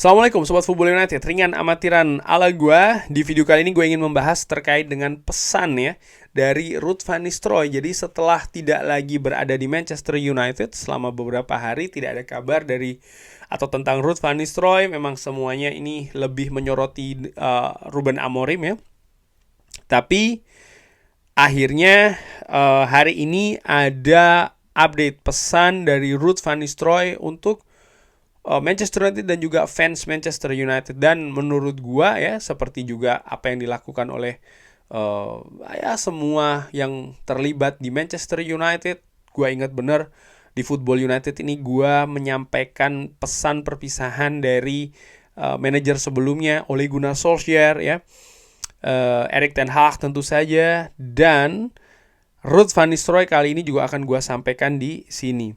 Assalamualaikum Sobat Football United, ringan amatiran ala gue. Di video kali ini gue ingin membahas terkait dengan pesan ya dari Ruud van Nistelrooy. Jadi setelah tidak lagi berada di Manchester United selama beberapa hari, tidak ada kabar dari atau tentang Ruud van Nistelrooy. Memang semuanya ini lebih menyoroti Ruben Amorim ya. Tapi akhirnya hari ini ada update pesan dari Ruud van Nistelrooy untuk Manchester United dan juga fans Manchester United. Dan menurut gua ya, seperti juga apa yang dilakukan oleh ya semua yang terlibat di Manchester United, gua ingat bener di Football United ini gua menyampaikan pesan perpisahan dari manajer sebelumnya Ole Gunnar Solskjaer ya, Erik ten Hag tentu saja, dan Ruud van Nistelrooy kali ini juga akan gua sampaikan di sini.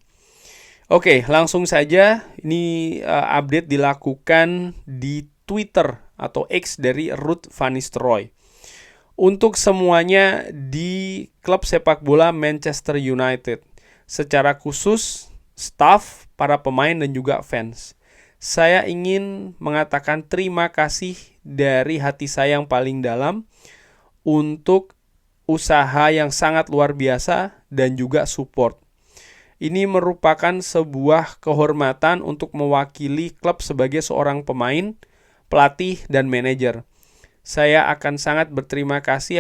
Oke, langsung saja. Ini update dilakukan di Twitter atau X dari Ruud van Nistelrooy. Untuk semuanya di klub sepak bola Manchester United, secara khusus staff, para pemain dan juga fans, saya ingin mengatakan terima kasih dari hati saya yang paling dalam untuk usaha yang sangat luar biasa dan juga support. Ini merupakan sebuah kehormatan untuk mewakili klub sebagai seorang pemain, pelatih, dan manajer. Saya akan sangat berterima kasih,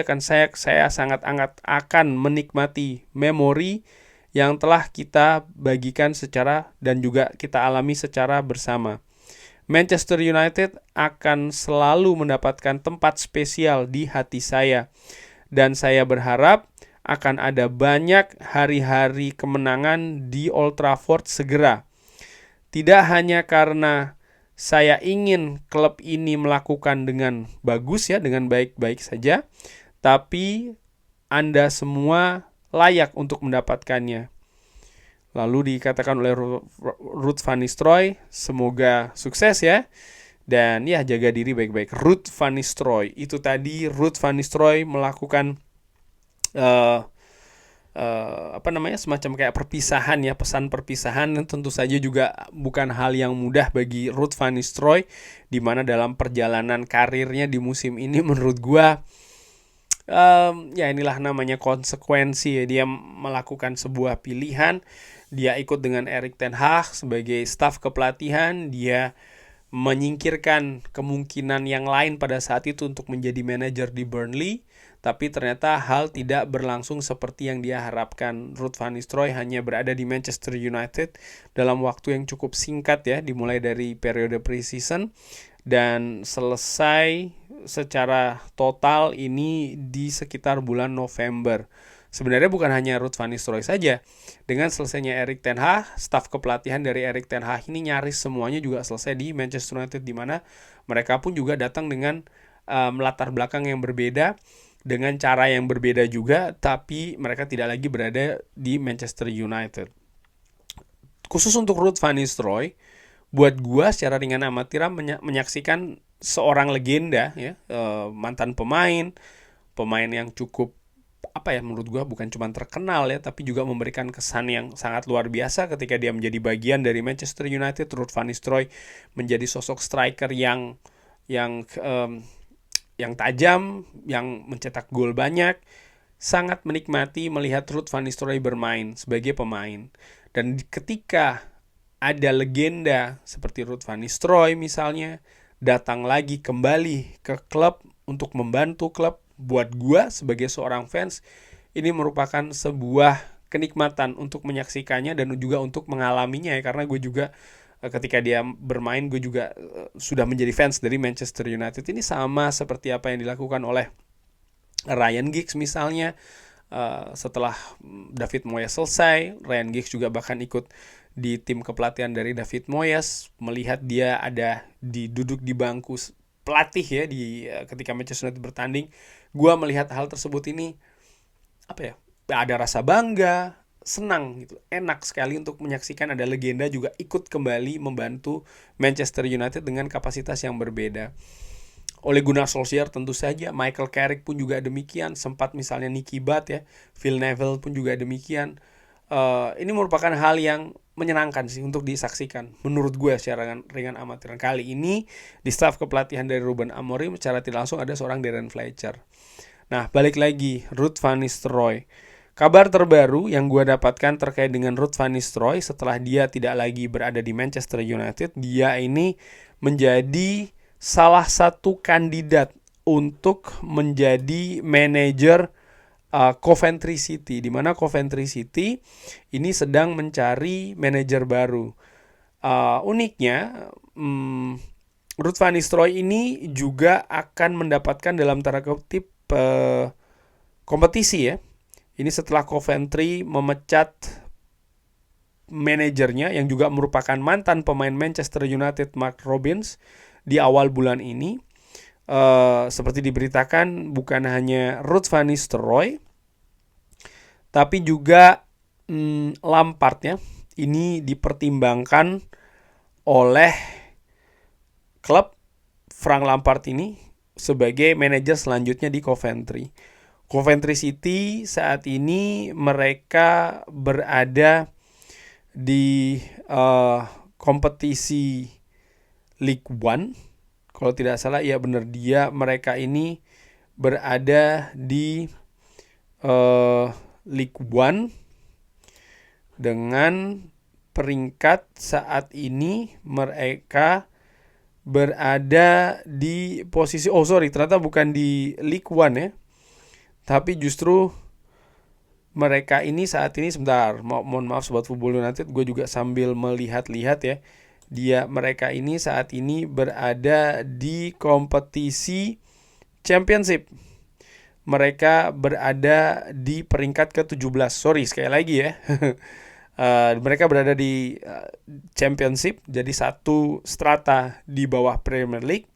saya sangat akan menikmati memori yang telah kita bagikan secara dan juga kita alami secara bersama. Manchester United akan selalu mendapatkan tempat spesial di hati saya. Dan saya berharap akan ada banyak hari-hari kemenangan di Old Trafford segera. Tidak hanya karena saya ingin klub ini melakukan dengan bagus ya, dengan baik-baik saja, tapi Anda semua layak untuk mendapatkannya. Lalu dikatakan oleh Ruud van Nistelrooy, semoga sukses ya. Dan ya, jaga diri baik-baik. Ruud van Nistelrooy. Itu tadi Ruud van Nistelrooy melakukan semacam kayak perpisahan ya, pesan perpisahan. Tentu saja juga bukan hal yang mudah bagi Ruud van Nistelrooy, di mana dalam perjalanan karirnya di musim ini menurut gua ya inilah namanya konsekuensi ya. Dia melakukan sebuah pilihan, dia ikut dengan Erik ten Hag sebagai staf kepelatihan, dia menyingkirkan kemungkinan yang lain pada saat itu untuk menjadi manajer di Burnley, tapi ternyata hal tidak berlangsung seperti yang dia harapkan. Ruud van Nistelrooy hanya berada di Manchester United dalam waktu yang cukup singkat ya, dimulai dari periode pre-season dan selesai secara total ini di sekitar bulan November. Sebenarnya bukan hanya Ruud van Nistelrooy saja. Dengan selesainya Erik ten Hag, staf kepelatihan dari Erik ten Hag ini nyaris semuanya juga selesai di Manchester United, di mana mereka pun juga datang dengan latar belakang yang berbeda, dengan cara yang berbeda juga, tapi mereka tidak lagi berada di Manchester United. Khusus untuk Ruud van Nistelrooy, buat gua secara ringan amatiran menyaksikan seorang legenda ya, mantan pemain yang cukup menurut gue bukan cuma terkenal ya, tapi juga memberikan kesan yang sangat luar biasa ketika dia menjadi bagian dari Manchester United. Ruud van Nistelrooy menjadi sosok striker yang tajam, yang mencetak gol banyak. Sangat menikmati melihat Ruud van Nistelrooy bermain sebagai pemain. Dan ketika ada legenda seperti Ruud van Nistelrooy misalnya datang lagi kembali ke klub untuk membantu klub, buat gue sebagai seorang fans ini merupakan sebuah kenikmatan untuk menyaksikannya dan juga untuk mengalaminya ya, karena gue juga ketika dia bermain gue juga sudah menjadi fans dari Manchester United. Ini sama seperti apa yang dilakukan oleh Ryan Giggs misalnya. Setelah David Moyes selesai, Ryan Giggs juga bahkan ikut di tim kepelatihan dari David Moyes, melihat dia duduk di bangku pelatih ya ketika Manchester United bertanding. Gua melihat hal tersebut ini ada rasa bangga, senang gitu, enak sekali untuk menyaksikan ada legenda juga ikut kembali membantu Manchester United dengan kapasitas yang berbeda. Ole Gunnar Solskjaer tentu saja, Michael Carrick pun juga demikian, sempat misalnya Nicky Butt ya, Phil Neville pun juga demikian. Ini merupakan hal yang menyenangkan sih untuk disaksikan menurut gue secara ringan amatiran. Kali ini di staf kepelatihan dari Ruben Amorim secara tidak langsung ada seorang Darren Fletcher. Nah, balik lagi, Ruud van Nistelrooy. Kabar terbaru yang gue dapatkan terkait dengan Ruud van Nistelrooy setelah dia tidak lagi berada di Manchester United, dia ini menjadi salah satu kandidat untuk menjadi manajer Coventry City, di mana Coventry City ini sedang mencari manajer baru. Uniknya, Ruud van Nistelrooy ini juga akan mendapatkan dalam tanda kutip kompetisi ya. Ini setelah Coventry memecat manajernya yang juga merupakan mantan pemain Manchester United, Mark Robins, di awal bulan ini. Seperti diberitakan, bukan hanya Ruud van Nistelrooy, tapi juga Lampard ya. Ini dipertimbangkan oleh klub Frank Lampard ini sebagai manajer selanjutnya di Coventry. Coventry City saat ini mereka berada di kompetisi League One. Kalau tidak salah, ya benar, mereka ini berada di League One dengan peringkat saat ini mereka berada di posisi ternyata bukan di League One ya, tapi justru mereka ini saat ini, sebentar, mohon maaf Sobat Football United, gue juga sambil melihat-lihat ya, mereka ini saat ini berada di kompetisi Championship. Mereka berada di peringkat ke-17. Sekali lagi ya. Mereka berada di Championship, jadi satu strata di bawah Premier League.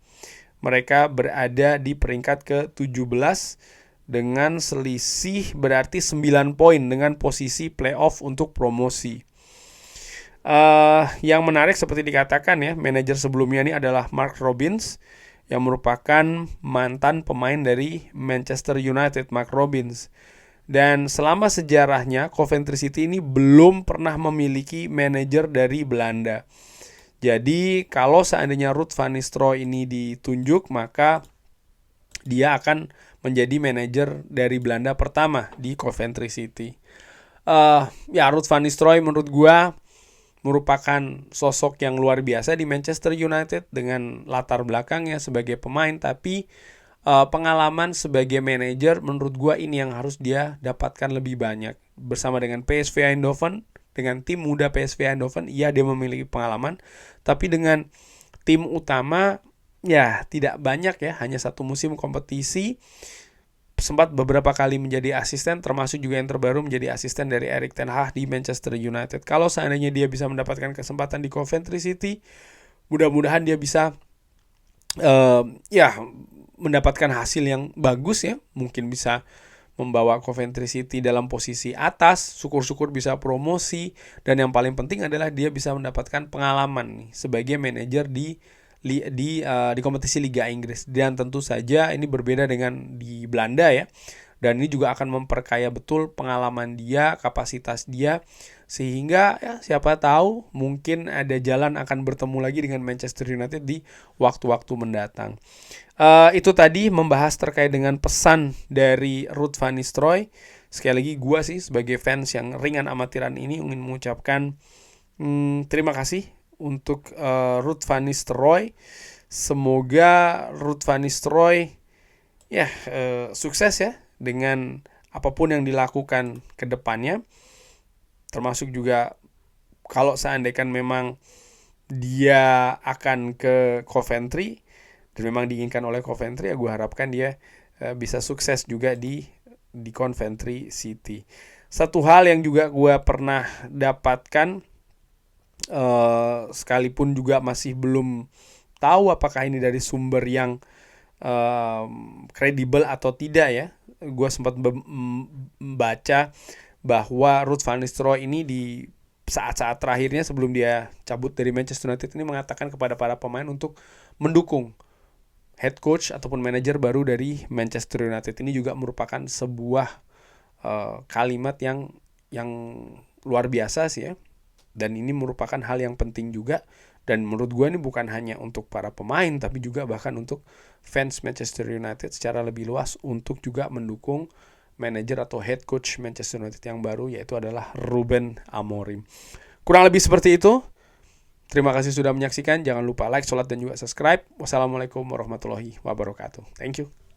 Mereka berada di peringkat ke-17 dengan selisih berarti 9 poin dengan posisi playoff untuk promosi. Yang menarik seperti dikatakan ya, manajer sebelumnya ini adalah Mark Robins, yang merupakan mantan pemain dari Manchester United, Mark Robins. Dan selama sejarahnya, Coventry City ini belum pernah memiliki manajer dari Belanda. Jadi kalau seandainya Ruud van Nistelrooy ini ditunjuk, maka dia akan menjadi manajer dari Belanda pertama di Coventry City. Ruud van Nistelrooy menurut gua merupakan sosok yang luar biasa di Manchester United dengan latar belakangnya sebagai pemain, tapi pengalaman sebagai manajer menurut gua ini yang harus dia dapatkan lebih banyak. Bersama dengan PSV Eindhoven, dengan tim muda PSV Eindhoven, dia memiliki pengalaman, tapi dengan tim utama ya tidak banyak ya, hanya satu musim kompetisi. Sempat beberapa kali menjadi asisten, termasuk juga yang terbaru menjadi asisten dari Erik ten Hag di Manchester United. Kalau seandainya dia bisa mendapatkan kesempatan di Coventry City, mudah-mudahan dia bisa mendapatkan hasil yang bagus ya. Mungkin bisa membawa Coventry City dalam posisi atas, syukur-syukur bisa promosi, dan yang paling penting adalah dia bisa mendapatkan pengalaman nih sebagai manajer di kompetisi Liga Inggris. Dan tentu saja ini berbeda dengan di Belanda ya, dan ini juga akan memperkaya betul pengalaman dia, kapasitas dia, sehingga ya siapa tahu mungkin ada jalan akan bertemu lagi dengan Manchester United di waktu-waktu mendatang. Itu tadi membahas terkait dengan pesan dari Ruud van Nistelrooy. Sekali lagi gue sih sebagai fans yang ringan amatiran ini ingin mengucapkan terima kasih untuk Ruud van Nistelrooy. Semoga Ruud van Nistelrooy sukses ya dengan apapun yang dilakukan ke depannya. Termasuk juga kalau seandainya memang dia akan ke Coventry dan memang diinginkan oleh Coventry, ya gue harapkan dia bisa sukses juga di Coventry City. Satu hal yang juga gue pernah dapatkan, sekalipun juga masih belum tahu apakah ini dari sumber yang kredibel atau tidak ya, gue sempat membaca bahwa Ruud van Nistelrooy ini di saat-saat terakhirnya sebelum dia cabut dari Manchester United ini mengatakan kepada para pemain untuk mendukung head coach ataupun manajer baru dari Manchester United. Ini juga merupakan sebuah kalimat yang luar biasa sih ya. Dan ini merupakan hal yang penting juga. Dan menurut gue ini bukan hanya untuk para pemain, tapi juga bahkan untuk fans Manchester United secara lebih luas untuk juga mendukung manajer atau head coach Manchester United yang baru, yaitu adalah Ruben Amorim. Kurang lebih seperti itu. Terima kasih sudah menyaksikan. Jangan lupa like, share, dan juga subscribe. Wassalamualaikum warahmatullahi wabarakatuh. Thank you.